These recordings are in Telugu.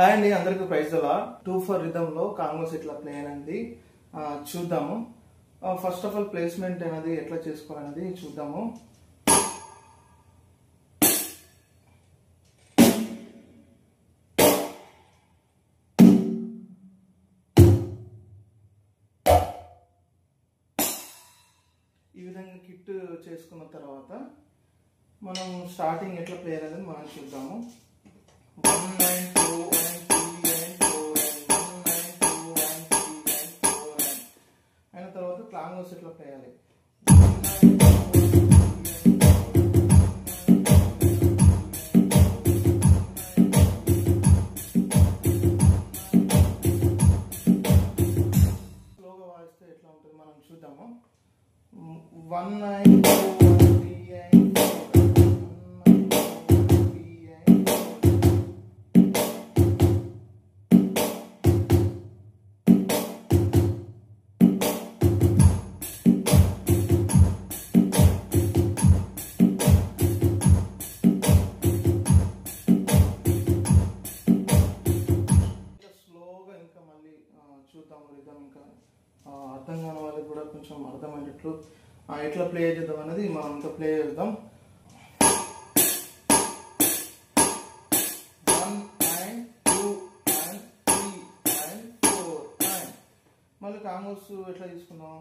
హాయ్ అండి, అందరికి ప్రైజ్ అలా 2/4 రిథమ్ లో కాంగోస్ ఎట్లా ప్లే అనేది చూద్దాము. ఫస్ట్ ఆఫ్ ఆల్ ప్లేస్మెంట్ అనేది ఎట్లా చేసుకోవాలనేది చూద్దాము. ఈ విధంగా కిట్ చేసుకున్న తర్వాత మనం స్టార్టింగ్ ఎట్లా ప్లే అనేది మనం చూద్దాము. 1 9 2 1 3 and 4 and 1 9 2 1 3 and 4 and అయిన తర్వాత కాంగోస్ ఎట్లా ప్లే చేయాలి. స్లోగా వాయిస్తే ఎట్లా ఉంటుంది మనం చూద్దాము. 1 9 2 1 3 and 4 చూద్దాం. రిథమ్ ఇంకా అర్థం కాని వాళ్ళకి కూడా కొంచెం అర్థమయ్యేటట్లు ఎట్లా ప్లే చేద్దాం అనేది మనం ఇంకా ప్లే చేద్దాం. 1 9 2 1 3 and 4 9 మళ్ళీ కాంగోస్ ఎట్లా తీసుకున్నాం.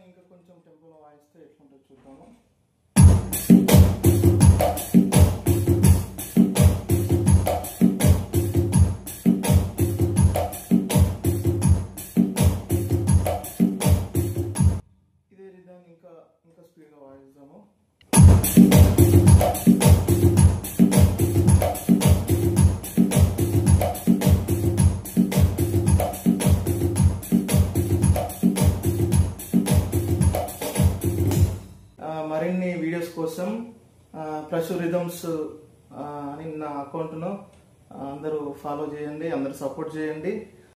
ఇంకా కొంచెం టెంపోలో వాయిస్తే ఎట్లుంటుందో చూద్దాము. ఇదే రిథమ్ ఇంకా స్పీడ్గా వాయిస్తాము. మరిన్ని వీడియోస్ కోసం ప్రశు రిథమ్స్ అని నా అకౌంట్ను అందరూ ఫాలో చేయండి, అందరూ సపోర్ట్ చేయండి.